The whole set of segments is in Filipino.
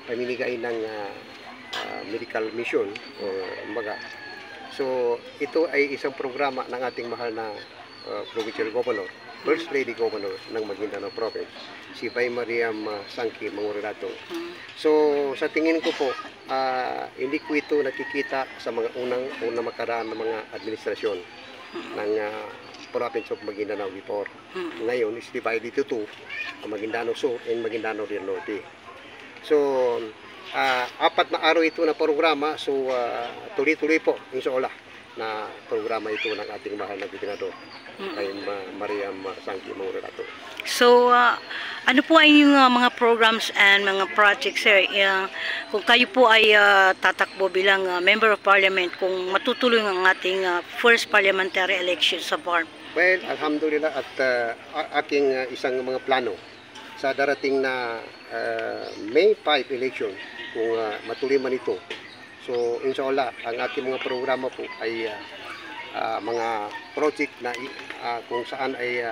pamimigay ng medical mission o kumbaga. So ito ay isang programa ng ating mahal na Provincial Governor, First Lady Governor ng Maguindanao Province, si Bay Mariam Sangki Mangurelato. So sa tingin ko po, hindi ko ito nakikita sa mga unang makaraan ng mga administrasyon ng Province of Maguindanao before. Ngayon is divided into two, Maguindanao Sur and Maguindanao del Norte. So apat na araw ito na programa, so tuloy-tuloy po inshallah na programa ito ng ating mahal na gobernador kay Mariam Sangki Mangurelato. So ano po ay yung mga programs and mga projects, sir? Kung kayo po ay tatakbo bilang Member of Parliament, kung matutuloy ang ating first parliamentary election sa farm? Well, alhamdulillah at aking isang mga plano sa darating na May 5 election, kung matuloy man ito. So inshallah, ang aking mga programa po ay mga project na kung saan ay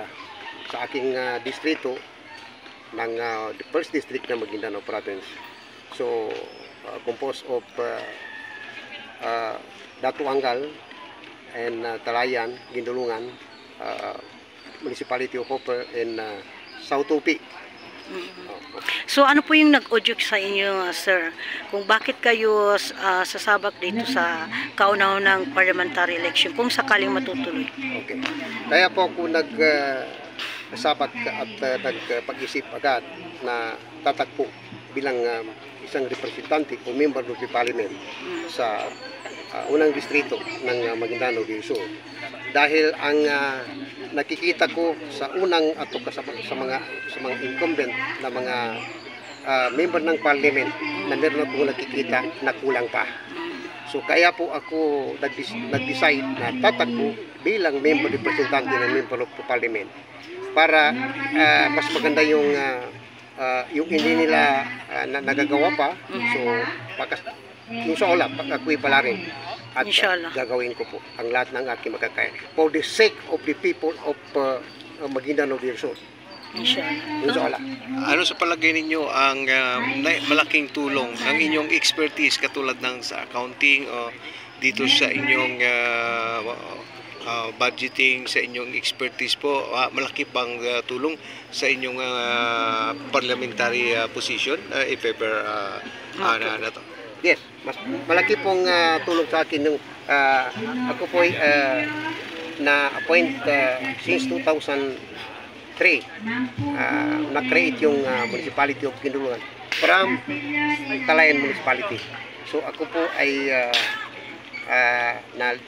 sa aking distrito ng the first district ng Maguindanao Province. So composed of Datuangal and Talayan, Gindulungan, Municipality of Hopper and South Tupi. So ano po yung nag-udyok sa inyo, sir, kung bakit kayo sasabak dito sa kauna-unang parliamentary election kung sakaling matutuloy? Okay. Kaya po ako nagsabat at nagpag-isip agad na tatakbo bilang isang representante o member of the parliament sa unang distrito ng Maguindanao del Sur. Dahil ang nakikita ko sa unang ato sa mga incumbent na mga member ng parliament na meron akong nakikita na kulang pa. So kaya po ako nag-decide na tatakbo bilang member representante ng member of parliament para mas maganda yung hindi nila nagagawa pa. So inshallah, ako'y pala rin at gagawin ko po ang lahat ng aking makakaya for the sake of the people of Maguindanao del Sur. Inshallah. Ano sa palagay ninyo ang malaking tulong ng inyong expertise katulad ng sa accounting o dito sa inyong budgeting, sa inyong expertise po, malaki bang tulong sa inyong parliamentary position if ever na to? Yes, malaki pong tulong sa akin nung ako po ay na-appoint since 2003. Na-create yung Municipality of Gindulungan from Talayan Municipality. So ako po ay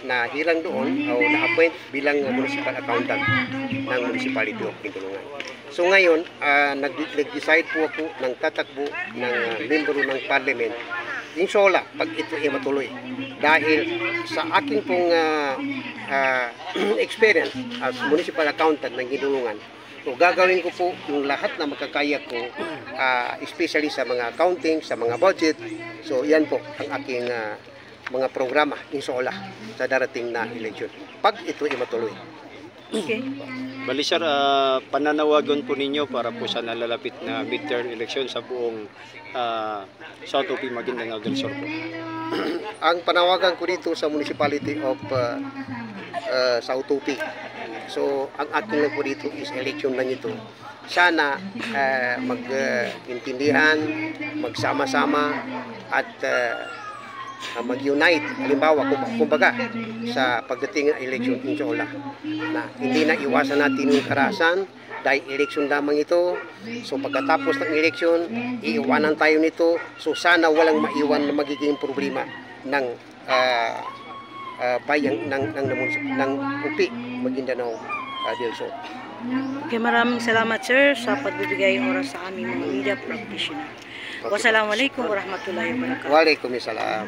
nahilang doon o na-appoint bilang municipal accountant ng Municipality of Gindulungan. So ngayon, nag-decide po ako ng tatakbo ng membro ng parliament. Inshallah, pag ito ay matuloy. Dahil sa aking pong experience as municipal accountant ng Gindulungan, so gagawin ko po yung lahat na makakaya ko, especially sa mga accounting, sa mga budget. So yan po ang aking mga programa, inshallah, sa darating na election, pag ito ay matuloy. Okay. Bali sir, pananawagan po ninyo para po sa nalalapit na midterm election sa buong South Tupi, Maguindanao del Sur po. Ang panawagan ko dito sa Municipality of South Tupi, so ang ating lang po dito is election lang ito. Sana mag-intindihan, magsama-sama at mag-unite, halimbawa kumbaga sa pagdating ng election, inshallah, na hindi na iwasan natin yung karahasan dahil election lamang ito. So pagkatapos ng election, iiwanan tayo nito. So sana walang maiwan na magiging problema ng bayan ng Tupi, Maguindanao del Sur. Okay, maraming salamat sir sa pagbibigay oras sa aming mga media practitioner. Wassalamualaikum warahmatullahi wabarakatuh. Waalaikumsalam.